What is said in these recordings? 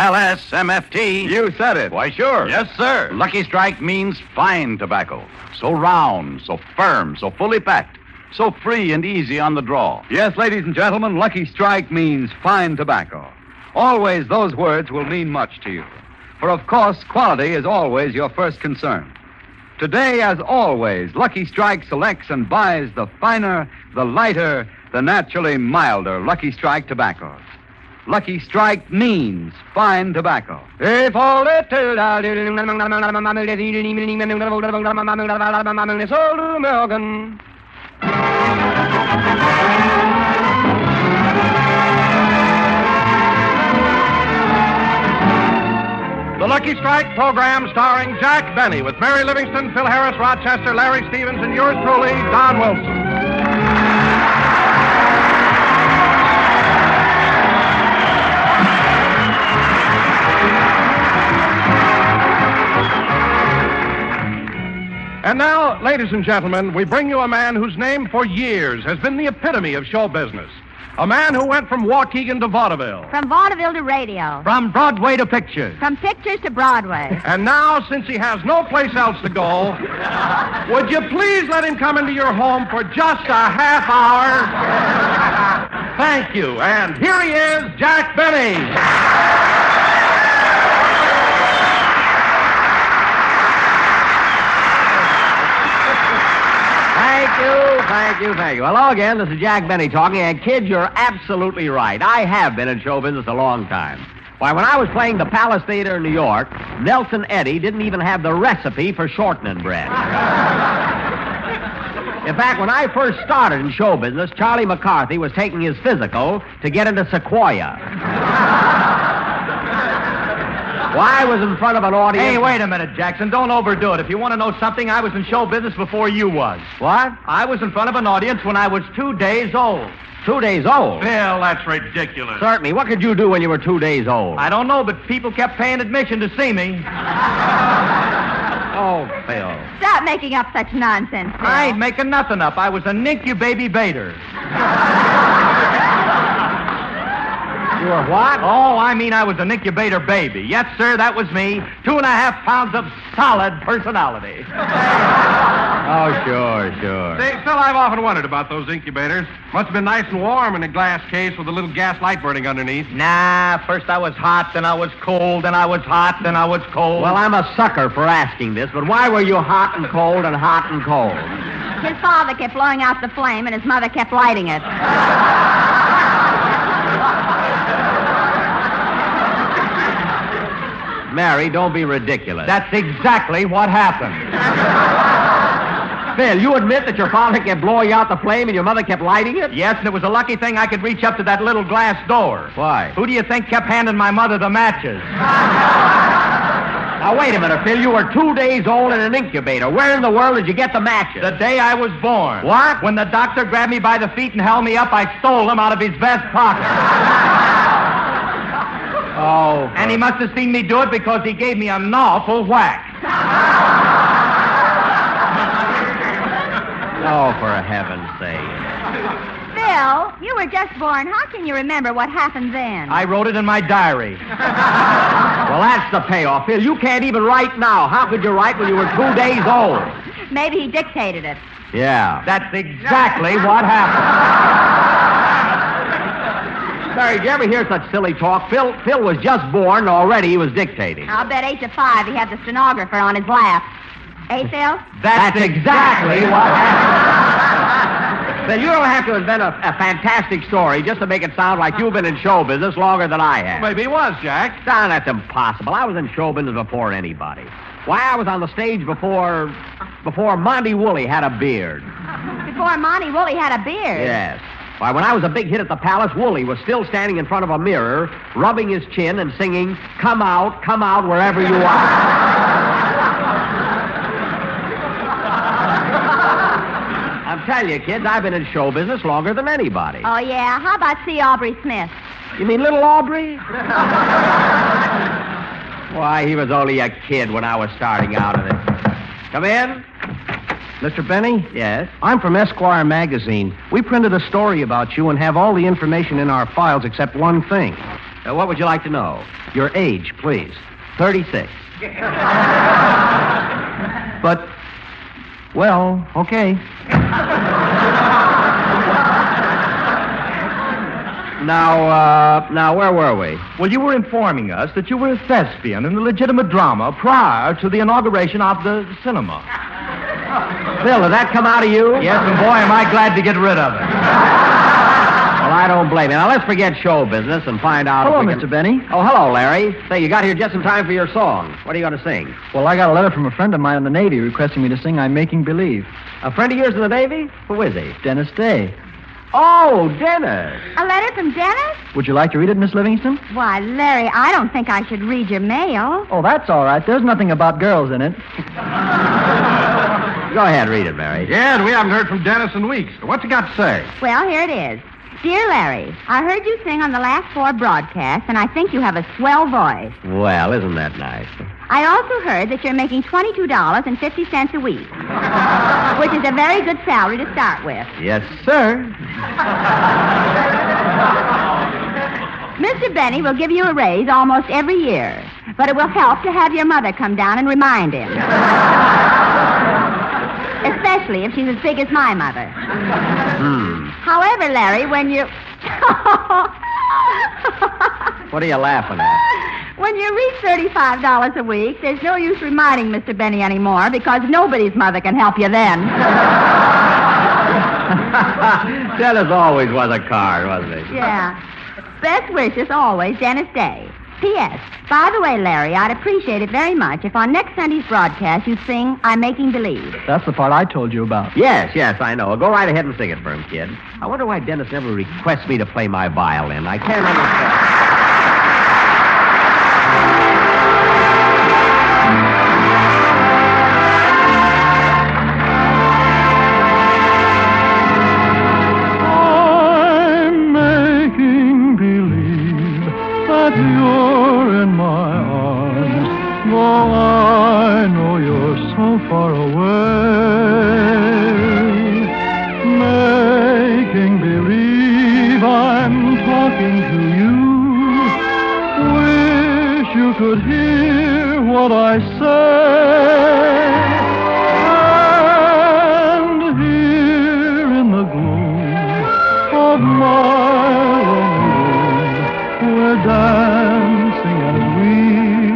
LSMFT. You said it. Why, sure. Yes, sir. Lucky Strike means fine tobacco. So round, so firm, so fully packed, so free and easy on the draw. Yes, ladies and gentlemen, Lucky Strike means fine tobacco. Always those words will mean much to you. For, of course, quality is always your first concern. Today, as always, Lucky Strike selects and buys the finer, the lighter, the naturally milder Lucky Strike tobaccos. Lucky Strike means fine tobacco. The Lucky Strike program starring Jack Benny with Mary Livingston, Phil Harris, Rochester, Larry Stevens, and yours truly, Don Wilson. And now, ladies and gentlemen, we bring you a man whose name for years has been the epitome of show business. A man who went from Waukegan to vaudeville. From vaudeville to radio. From Broadway to pictures. From pictures to Broadway. And now, since he has no place else to go, would you please let him come into your home for just a half hour? Thank you. And here he is, Jack Benny. Thank you. Hello again, this is Jack Benny talking, and kid, you're absolutely right. I have been in show business a long time. Why, when I was playing the Palace Theater in New York, Nelson Eddy didn't even have the recipe for shortening bread. In fact, when I first started in show business, Charlie McCarthy was taking his physical to get into Sequoia. Well, I was in front of an audience... Hey, wait a minute, Jackson. Don't overdo it. If you want to know something, I was in show business before you was. What? I was in front of an audience when I was 2 days old. 2 days old? Phil, that's ridiculous. Certainly. What could you do when you were 2 days old? I don't know, but people kept paying admission to see me. Oh, Phil. Stop making up such nonsense, Phil. I ain't making nothing up. I was a nincubaby baiter. You were what? Oh, I mean I was an incubator baby. Yes, sir, that was me. 2.5 pounds of solid personality. Oh, sure. See, Phil, I've often wondered about those incubators. Must have been nice and warm in a glass case with a little gas light burning underneath. Nah, first I was hot, then I was cold, then I was hot, then I was cold. Well, I'm a sucker for asking this, but why were you hot and cold and hot and cold? His father kept blowing out the flame, and his mother kept lighting it. Mary, don't be ridiculous. That's exactly what happened. Phil, you admit that your father kept blowing out the flame and your mother kept lighting it? Yes, and it was a lucky thing I could reach up to that little glass door. Why? Who do you think kept handing my mother the matches? Now, wait a minute, Phil. You were 2 days old in an incubator. Where in the world did you get the matches? The day I was born. What? When the doctor grabbed me by the feet and held me up, I stole them out of his vest pocket. Oh. And he must have seen me do it because he gave me an awful whack. Oh, for heaven's sake. Phil, you were just born. How can you remember what happened then? I wrote it in my diary. Well, that's the payoff. Phil, you can't even write now. How could you write when you were 2 days old? Maybe he dictated it. Yeah. That's exactly what happened. Mary, did you ever hear such silly talk? Phil was just born, and already he was dictating. I'll bet 8 to 5 he had the stenographer on his lap. Eh, Phil? That's exactly what happened. Phil, you don't have to invent a fantastic story just to make it sound like you've been in show business longer than I have. Maybe he was, Jack. Now, that's impossible. I was in show business before anybody. Why, I was on the stage before Monty Woolley had a beard. Before Monty Woolley had a beard? Yes. Why, when I was a big hit at the Palace, Woolley was still standing in front of a mirror, rubbing his chin and singing, come out, wherever you are. I'm telling you, kids, I've been in show business longer than anybody. Oh, yeah? How about C. Aubrey Smith? You mean little Aubrey? Why, he was only a kid when I was starting out in it. Come in. Mr. Benny? Yes? I'm from Esquire magazine. We printed a story about you and have all the information in our files except one thing. What would you like to know? Your age, please. 36. But, well, okay. Now, where were we? Well, you were informing us that you were a thespian in the legitimate drama prior to the inauguration of the cinema. Phil, did that come out of you? Yes, and boy, am I glad to get rid of it. Well, I don't blame you. Now, let's forget show business and find out Hello, if we can... Mr. Benny. Oh, hello, Larry. Say, you got here just in time for your song. What are you going to sing? Well, I got a letter from a friend of mine in the Navy requesting me to sing I'm Making Believe. A friend of yours in the Navy? Who is he? Dennis Day. Oh, Dennis. A letter from Dennis? Would you like to read it, Miss Livingston? Why, Larry, I don't think I should read your mail. Oh, that's all right. There's nothing about girls in it. Go ahead, read it, Mary. Yeah, and we haven't heard from Dennis in weeks. What's he got to say? Well, here it is. Dear Larry, I heard you sing on the last 4 broadcasts, and I think you have a swell voice. Well, isn't that nice? I also heard that you're making $22.50 a week, which is a very good salary to start with. Yes, sir. Mr. Benny will give you a raise almost every year, but it will help to have your mother come down and remind him. Especially if she's as big as my mother. However, Larry, when you... What are you laughing at? When you reach $35 a week, there's no use reminding Mr. Benny anymore because nobody's mother can help you then. Dennis always was a card, wasn't he? Yeah. Best wishes always, Dennis Day. P.S. By the way, Larry, I'd appreciate it very much if on next Sunday's broadcast you sing I'm Making Believe. That's the part I told you about. Yes, I know. Go right ahead and sing it for him, kid. I wonder why Dennis never requests me to play my violin. I can't understand. You're in my arms, though I know you're so far away. Making believe I'm talking to you. Wish you could hear what I say. And here in the gloom of my we're dancing as we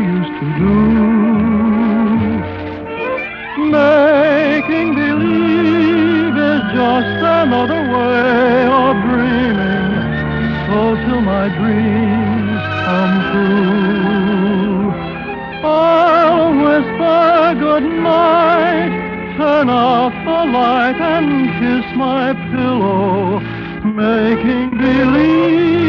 used to do. Making believe is just another way of dreaming. So till my dreams come true, I'll whisper good night, turn off the light and kiss my pillow, making believe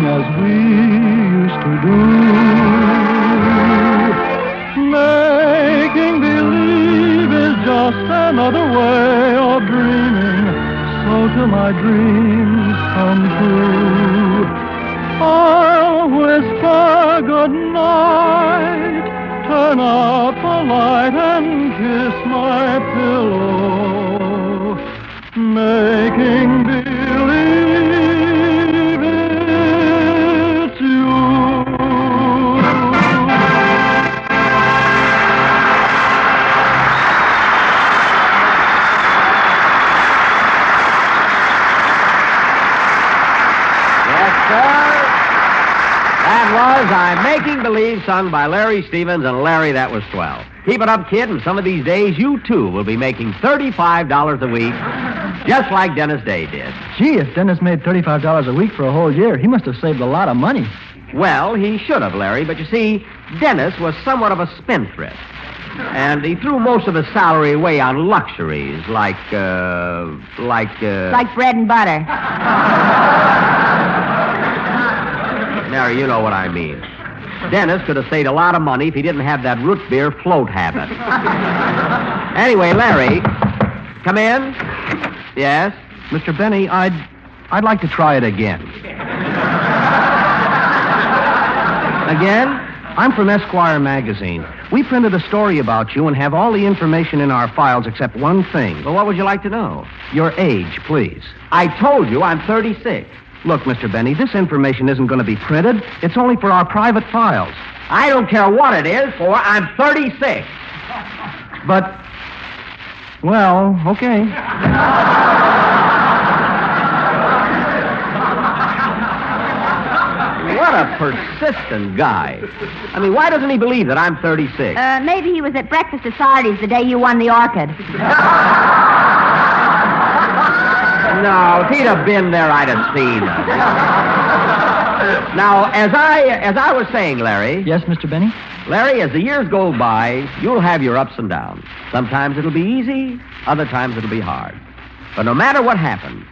as we used to do. Making believe is just another way of dreaming, so till my dreams come true, I'll whisper good night, turn up the light and kiss my pillow, making believe I'm Making Believe, sung by Larry Stevens, and Larry, that was swell. Keep it up, kid, and some of these days you, too, will be making $35 a week, just like Dennis Day did. Gee, if Dennis made $35 a week for a whole year, he must have saved a lot of money. Well, he should have, Larry, but you see, Dennis was somewhat of a spendthrift. And he threw most of his salary away on luxuries, like bread and butter. Mary, you know what I mean. Dennis could have saved a lot of money if he didn't have that root beer float habit. Anyway, Larry, come in. Yes? Mr. Benny, I'd like to try it again. Again? I'm from Esquire magazine. We printed a story about you and have all the information in our files except one thing. Well, what would you like to know? Your age, please. I told you I'm 36. Look, Mr. Benny, this information isn't going to be printed. It's only for our private files. I don't care what it is for. I'm 36. But, well, okay. What a persistent guy. I mean, why doesn't he believe that I'm 36? Maybe he was at breakfast at Sardi's the day you won the orchid. No, if he'd have been there, I'd have seen him. Now, as I was saying, Larry. Yes, Mr. Benny? Larry, as the years go by, you'll have your ups and downs. Sometimes it'll be easy, other times it'll be hard. But no matter what happens,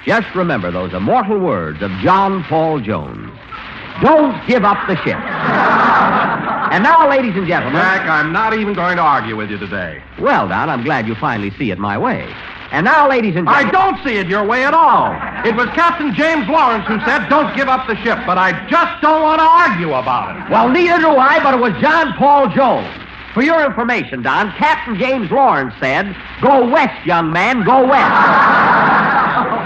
just remember those immortal words of John Paul Jones. Don't give up the ship. And now, ladies and gentlemen. Jack, I'm not even going to argue with you today. Well, Don, I'm glad you finally see it my way. And now, ladies and gentlemen. I don't see it your way at all. It was Captain James Lawrence who said, don't give up the ship, but I just don't want to argue about it. Well, neither do I, but it was John Paul Jones. For your information, Don, Captain James Lawrence said, go west, young man, go west.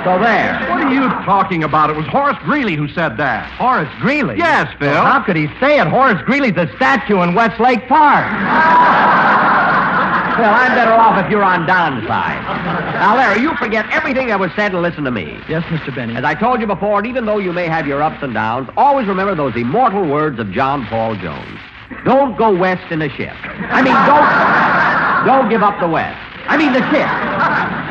So there. What are you talking about? It was Horace Greeley who said that. Horace Greeley? Yes, Phil. Well, how could he say it? Horace Greeley's a statue in Westlake Park. Well, I'm better off if you're on Don's side. Now, Larry, you forget everything that was said and listen to me. Yes, Mr. Benny. As I told you before, and even though you may have your ups and downs, always remember those immortal words of John Paul Jones. Don't go west in a ship. I mean, don't give up the west. I mean, the ship.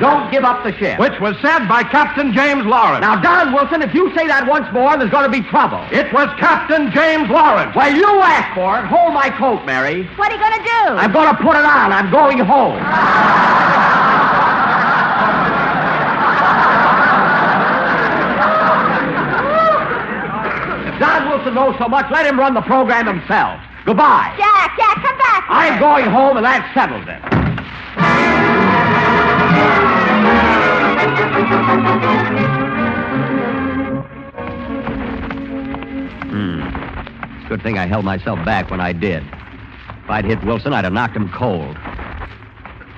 Don't give up the ship. Which was said by Captain James Lawrence. Now, Don Wilson, if you say that once more, there's going to be trouble. It was Captain James Lawrence. Well, you asked for it. Hold my coat, Mary. What are you going to do? I'm going to put it on. I'm going home. If Don Wilson knows so much, let him run the program himself. Goodbye. Jack, come back. I'm going home, and that settles it. Good thing I held myself back when I did. If I'd hit Wilson, I'd have knocked him cold.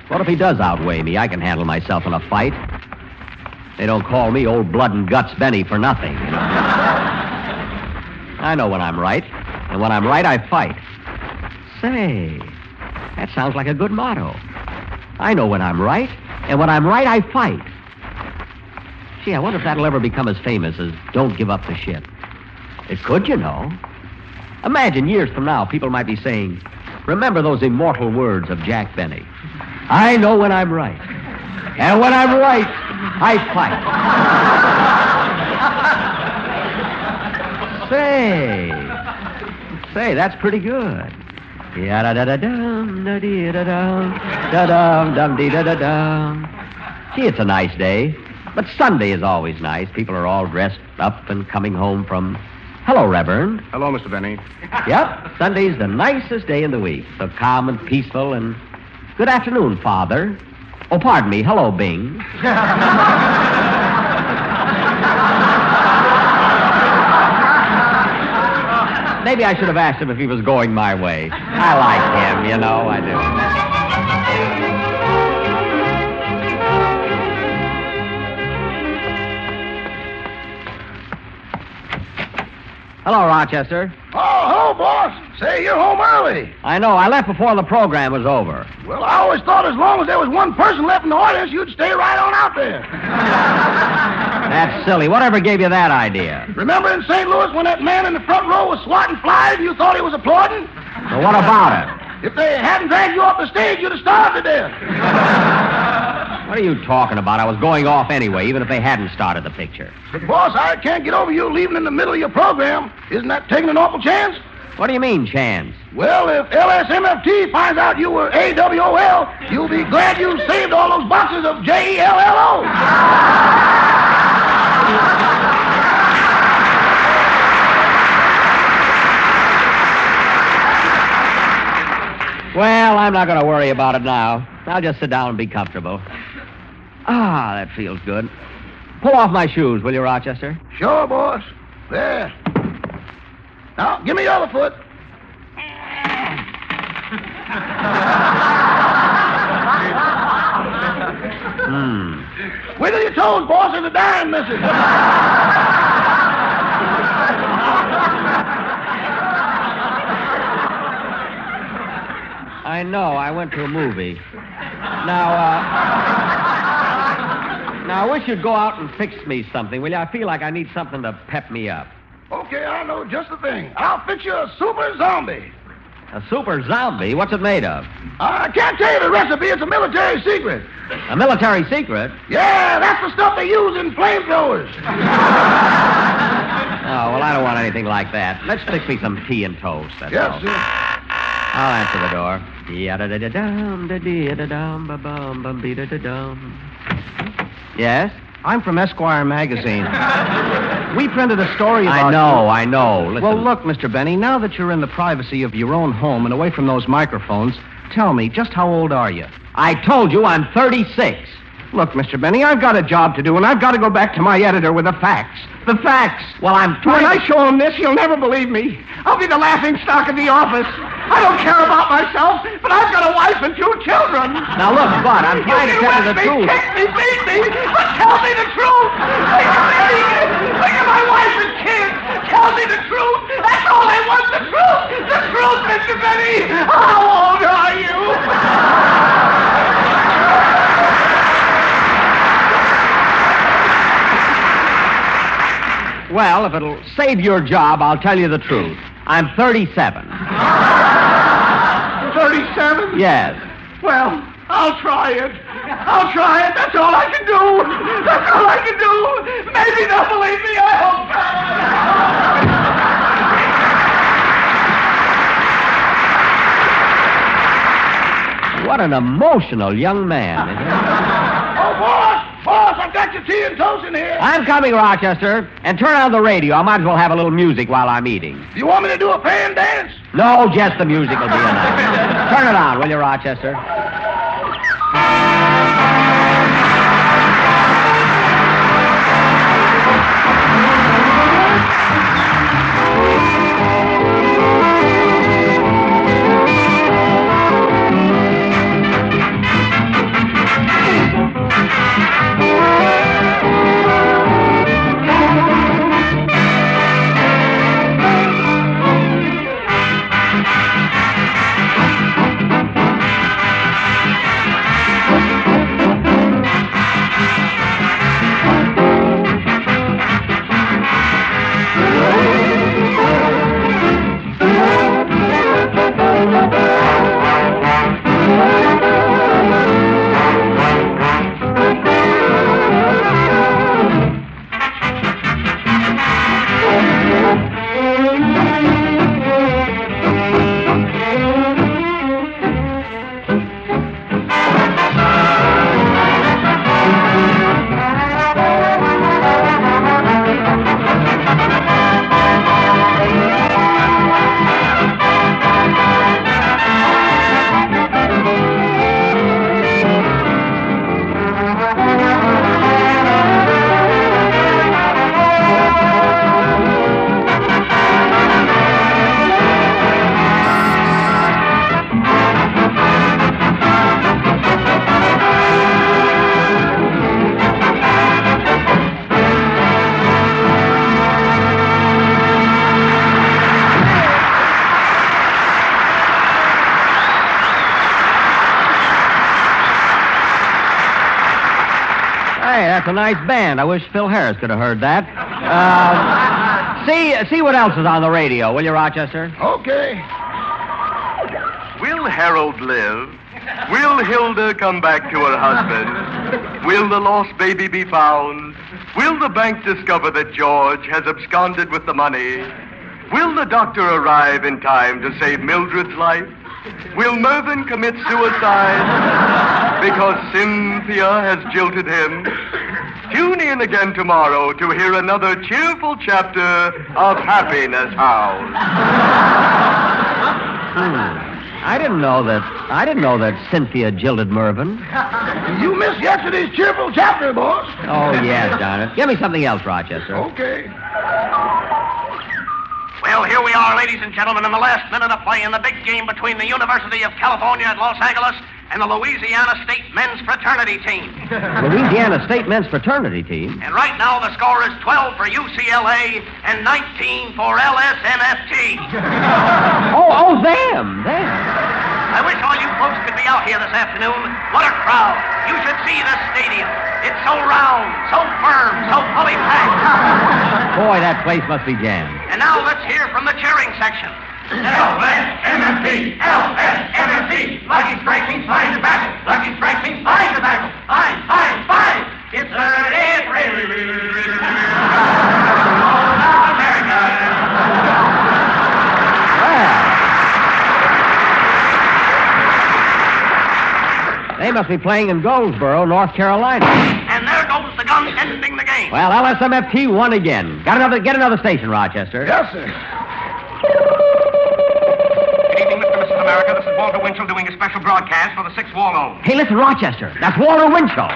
What if he does outweigh me? I can handle myself in a fight. They don't call me Old Blood and Guts Benny for nothing, you know. I know when I'm right, and when I'm right, I fight. Say, that sounds like a good motto. I know when I'm right, and when I'm right, I fight. Gee, I wonder if that'll ever become as famous as Don't Give Up the Ship. It could, you know. Imagine years from now, people might be saying, remember those immortal words of Jack Benny. I know when I'm right. And when I'm right, I fight. Say, that's pretty good. Ya-da-da-da-dum-da-dee-da-dum, Gee, it's a nice day. But Sunday is always nice. People are all dressed up and coming home from... Hello, Reverend. Hello, Mr. Benny. Yep, Sunday's the nicest day in the week. So calm and peaceful and... Good afternoon, Father. Oh, pardon me. Hello, Bing. Maybe I should have asked him if he was going my way. I like him, you know, I do. Hello, Rochester. Oh, hello, boss. Say, you're home early. I know. I left before the program was over. Well, I always thought as long as there was one person left in the audience, you'd stay right on out there. That's silly. Whatever gave you that idea? Remember in St. Louis when that man in the front row was swatting flies and you thought he was applauding? Well, what about it? If they hadn't dragged you off the stage, you'd have starved to death. What are you talking about? I was going off anyway, even if they hadn't started the picture. But, boss, I can't get over you leaving in the middle of your program. Isn't that taking an awful chance? What do you mean, chance? Well, if LSMFT finds out you were AWOL, you'll be glad you saved all those boxes of JELLO. Well, I'm not going to worry about it now. I'll just sit down and be comfortable. Ah, that feels good. Pull off my shoes, will you, Rochester? Sure, boss. There. Now, give me your other foot. Wait till your toes, boss. There's a dime missing. I know. I went to a movie. Now, I wish you'd go out and fix me something, will you? I feel like I need something to pep me up. Okay, I know just the thing. I'll fix you a super zombie. A super zombie? What's it made of? I can't tell you the recipe. It's a military secret. A military secret? Yeah, that's the stuff they use in flamethrowers. Oh, well, I don't want anything like that. Let's fix me some tea and toast, that's Yes, all. sir. I'll answer the door. Yada-da-da-dum-da-dee-da-dum-ba-bum-bum-bee-da-da-dum. Yes? I'm from Esquire magazine. We printed a story about I know. Listen. Well, look, Mr. Benny, now that you're in the privacy of your own home and away from those microphones, tell me, just how old are you? I told you I'm 36. Look, Mr. Benny, I've got a job to do, and I've got to go back to my editor with the facts. The facts. Well, I'm When trying I to... show him this, he'll never believe me. I'll be the laughing stock of the office. I don't care about myself, but I've got a wife and 2 children. Now, look, Bud, I'm trying to tell you the truth. Kick me, beat me, but tell me the truth. Look at my wife and kids. Tell me the truth. That's all I want, the truth. The truth, Mr. Benny. How old are you? Well, if it'll save your job, I'll tell you the truth. I'm 37. 37? Yes. Well, I'll try it. I'll try it. That's all I can do. That's all I can do. Maybe they'll believe me. I hope. What an emotional young man. Isn't he? Oh, boss! Boss, I've got your tea and toast in here. I'm coming, Rochester. And turn on the radio. I might as well have a little music while I'm eating. Do you want me to do a pan dance? No, just the music will be enough. Turn it on, will you, Rochester? Hey, that's a nice band. I wish Phil Harris could have heard that. See what else is on the radio, will you, Rochester? Okay. Will Harold live? Will Hilda come back to her husband? Will the lost baby be found? Will the bank discover that George has absconded with the money? Will the doctor arrive in time to save Mildred's life? Will Mervyn commit suicide because Cynthia has jilted him? Tune in again tomorrow to hear another cheerful chapter of Happiness House. I didn't know that Cynthia jilted Mervyn. You missed yesterday's cheerful chapter, boss. Oh, yes, darn it. Give me something else, Rochester. Okay. Well, Well, here we are, ladies and gentlemen, in the last minute of play in the big game between the University of California at Los Angeles and the Louisiana State Men's Fraternity Team. Louisiana State Men's Fraternity Team? And right now the score is 12 for UCLA and 19 for LSMFT. Oh, them. I wish all you folks could be out here this afternoon. What a crowd. You should see this stadium. It's so round, so firm, so fully packed. Boy, that place must be jammed. And now let's hear from the cheering section. LSMFT, LSMFT. Lucky Strike means fine tobacco. Lucky Strike means fine tobacco. Fine, fine, fine. It's They must be playing in Goldsboro, North Carolina. And there goes the gun ending the game. Well, LSMFT won again. Get another station, Rochester. Yes, sir. Good evening, Mr. and Mrs. America. This is Walter Winchell doing a special broadcast for the 6th War Loan. Hey, listen, Rochester. That's Walter Winchell.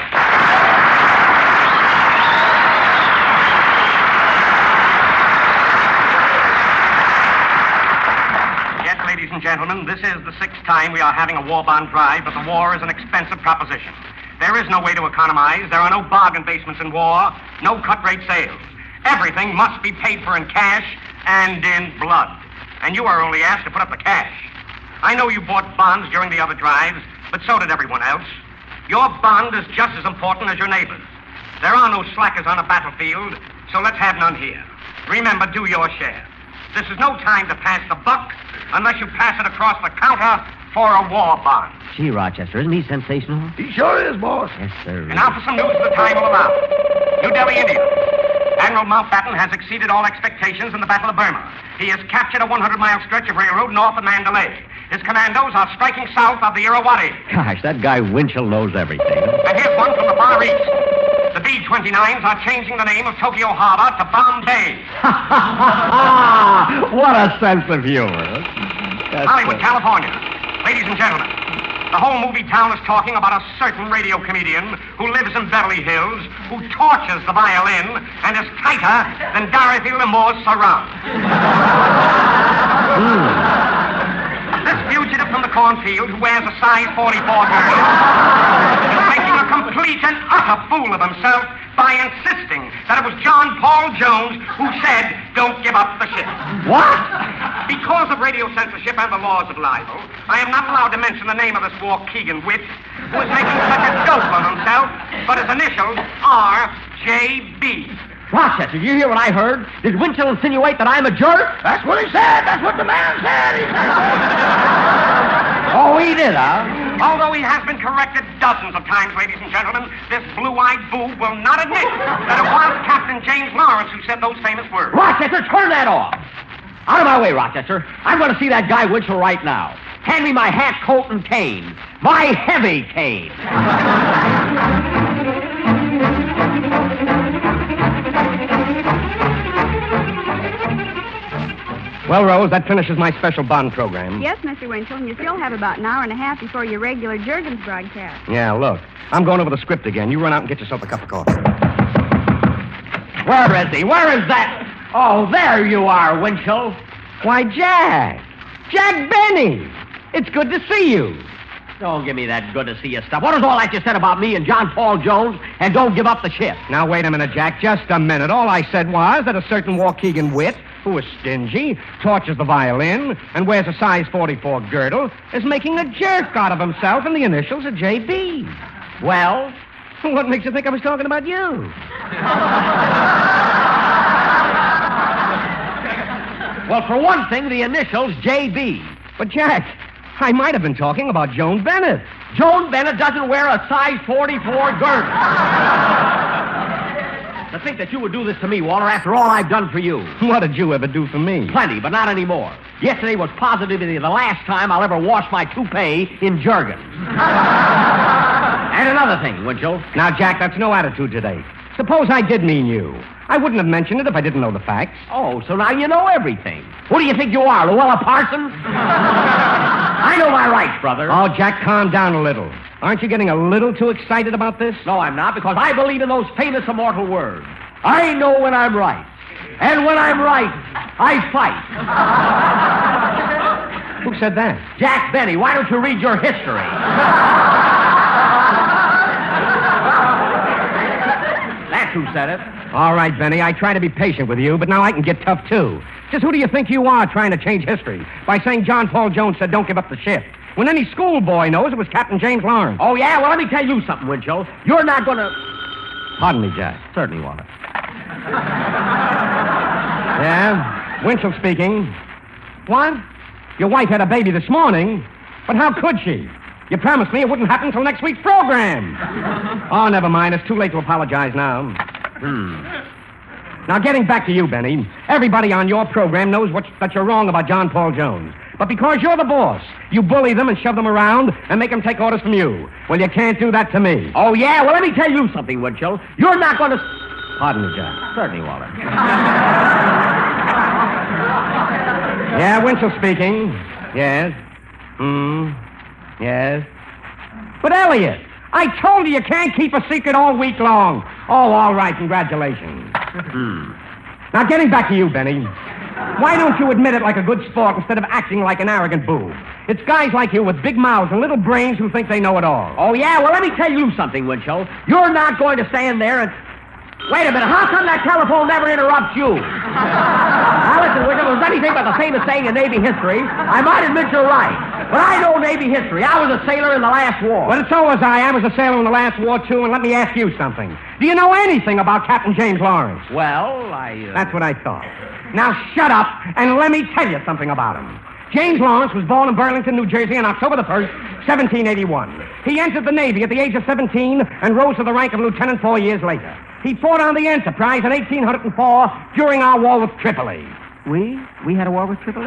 Ladies and gentlemen, this is the 6th time we are having a war bond drive, but the war is an expensive proposition. There is no way to economize. There are no bargain basements in war, no cut-rate sales. Everything must be paid for in cash and in blood. And you are only asked to put up the cash. I know you bought bonds during the other drives, but so did everyone else. Your bond is just as important as your neighbor's. There are no slackers on a battlefield, so let's have none here. Remember, do your share. This is no time to pass the buck unless you pass it across the counter for a war bond. Gee, Rochester, isn't he sensational? He sure is, boss. Yes, sir. And now for some news the time will allow. New Delhi, India. Admiral Mountbatten has exceeded all expectations in the Battle of Burma. He has captured a 100-mile stretch of railroad north of Mandalay. His commandos are striking south of the Irrawaddy. Gosh, that guy Winchell knows everything. And here's one from the Far East. The B-29s are changing the name of Tokyo Harbor to Bombay. What a sense of humor. Hollywood, California. Ladies and gentlemen, the whole movie town is talking about a certain radio comedian who lives in Beverly Hills, who tortures the violin and is tighter than Dorothy Lamour's sarong. This fugitive from the cornfield who wears a size 44 girdle is making a complete and utter fool of himself by insisting that it was John Paul Jones who said, "Don't give up the ship." What? Because of radio censorship and the laws of libel, I am not allowed to mention the name of this Waukegan wit who is making such a dope of himself, but his initials are J.B. Rochester, did you hear what I heard? Did Winchell insinuate that I'm a jerk? That's what he said. That's what the man said. He said. Oh, he did, huh? Although he has been corrected dozens of times, ladies and gentlemen, this blue-eyed boob will not admit that it was Captain James Lawrence who said those famous words. Rochester, turn that off. Out of my way, Rochester. I'm going to see that guy Winchell right now. Hand me my hat, coat, and cane. My heavy cane. Well, Rose, that finishes my special bond program. Yes, Mr. Winchell, and you still have about an hour and a half before your regular Jurgens broadcast. Yeah, look. I'm going over the script again. You run out and get yourself a cup of coffee. Where is he? Where is that? Oh, there you are, Winchell. Why, Jack. Jack Benny. It's good to see you. Don't give me that good to see you stuff. What is all that you said about me and John Paul Jones and don't give up the ship? Now, wait a minute, Jack. Just a minute. All I said was that a certain Waukegan wit, who is stingy, tortures the violin, and wears a size 44 girdle, is making a jerk out of himself in the initials of J.B. Well? What makes you think I was talking about you? Well, for one thing, the initials J.B. But, Jack, I might have been talking about Joan Bennett. Joan Bennett doesn't wear a size 44 girdle. To think that you would do this to me, Walter, after all I've done for you. What did you ever do for me? Plenty, but not anymore. Yesterday was positively the last time I'll ever wash my toupee in Jurgens. And another thing, Winchell. Now, Jack, that's no attitude today. Suppose I did mean you. I wouldn't have mentioned it if I didn't know the facts. Oh, so now you know everything. Who do you think you are, Luella Parsons? I know my rights, brother. Oh, Jack, calm down a little. Aren't you getting a little too excited about this? No, I'm not, because I believe in those famous immortal words. I know when I'm right. And when I'm right, I fight. Who said that? Jack Benny, why don't you read your history? That's who said it. All right, Benny, I try to be patient with you, but now I can get tough, too. Just who do you think you are trying to change history by saying John Paul Jones said don't give up the ship? When any schoolboy knows it was Captain James Lawrence. Oh, yeah? Well, let me tell you something, Winchell. You're not going to... Pardon me, Jack. Certainly, Walter. Yeah? Winchell speaking. What? Your wife had a baby this morning? But how could she? You promised me it wouldn't happen until next week's program. Oh, never mind. It's too late to apologize now. Now, getting back to you, Benny, everybody on your program knows that you're wrong about John Paul Jones. But because you're the boss, you bully them and shove them around and make them take orders from you. Well, you can't do that to me. Oh, yeah? Well, let me tell you something, Winchell. You're not going to... Pardon me, Jack. Certainly, Walter. Yeah, Winchell speaking. Yes. Yes. But, Elliot, I told you can't keep a secret all week long. Oh, all right. Congratulations. Now, getting back to you, Benny. Why don't you admit it like a good sport instead of acting like an arrogant boob? It's guys like you with big mouths and little brains who think they know it all. Oh, yeah? Well, let me tell you something, Winchell. You're not going to stand there and... Wait a minute. How come that telephone never interrupts you? Now, listen, Winchell, if there's anything but the famous saying in Navy history, I might admit you're right. But I know Navy history. I was a sailor in the last war. Well, so was I. I was a sailor in the last war, too, and let me ask you something. Do you know anything about Captain James Lawrence? Well, That's what I thought. Now, shut up and let me tell you something about him. James Lawrence was born in Burlington, New Jersey on October the 1st, 1781. He entered the Navy at the age of 17 and rose to the rank of lieutenant 4 years later. He fought on the Enterprise in 1804 during our war with Tripoli. We had a war with Tripoli?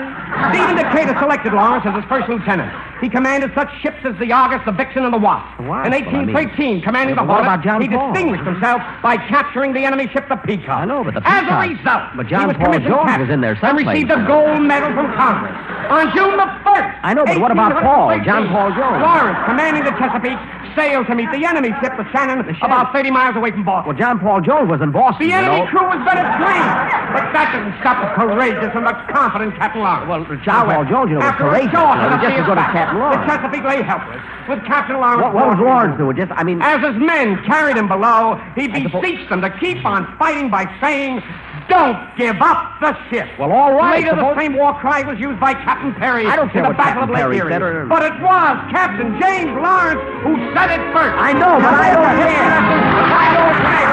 Stephen Decatur selected Lawrence as his first lieutenant. He commanded such ships as the Argus, the Vixen, and the Wasp. In 1813, commanding the Hornet, he distinguished himself by capturing the enemy ship, the Peacock. I know, but the As Peacock... a result, But he John was Paul commissioned Jones captain was in there and someplace. received a gold medal from Congress. On June the 1st, I know, but what about Paul, John Paul Jones? Lawrence, commanding the Chesapeake, sailed to meet the enemy ship, the Shannon, about 30 miles away from Boston. Well, John Paul Jones was in Boston, The enemy crew was better trained, but that didn't stop the courageous and much confident Captain Lawrence. Well, John Paul Jones, was after courageous. a short It was just as good as Captain The Lawrence. Chesapeake lay helpless, with Captain Lawrence... What was Lawrence doing? As his men carried him below, he beseeched them to keep on fighting by saying, "Don't give up the ship." Well, all right. Later, the same war cry was used by Captain Perry I don't care in the what Battle Captain of Perry Lake Erie. said or- But it was Captain James Lawrence who said it first. I know, but I don't care. I don't care.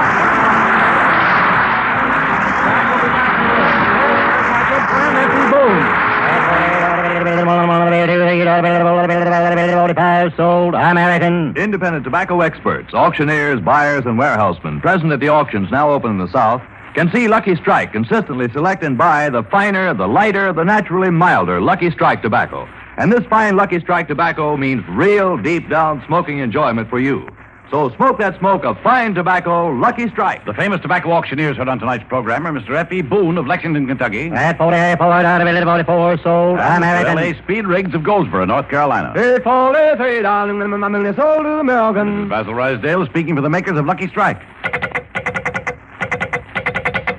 Sold American. Independent tobacco experts, auctioneers, buyers, and warehousemen present at the auctions now open in the South can see Lucky Strike consistently select and buy the finer, the lighter, the naturally milder Lucky Strike tobacco. And this fine Lucky Strike tobacco means real deep-down smoking enjoyment for you. So smoke that smoke of fine tobacco, Lucky Strike. The famous tobacco auctioneers heard on tonight's program are Mr. F.E. Boone of Lexington, Kentucky. At 44, sold American. L.A. Speed Riggs of Goldsboro, North Carolina. $43 sold to American. Basil Rysdale speaking for the makers of Lucky Strike.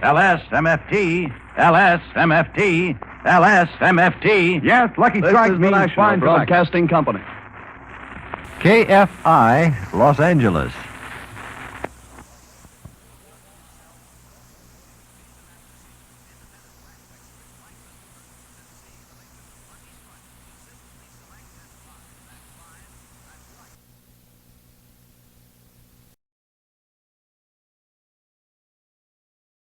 LSMFT, LSMFT, LSMFT. Yes, Lucky This Strike is the means National fine tobacco. Broadcasting Company. KFI, Los Angeles.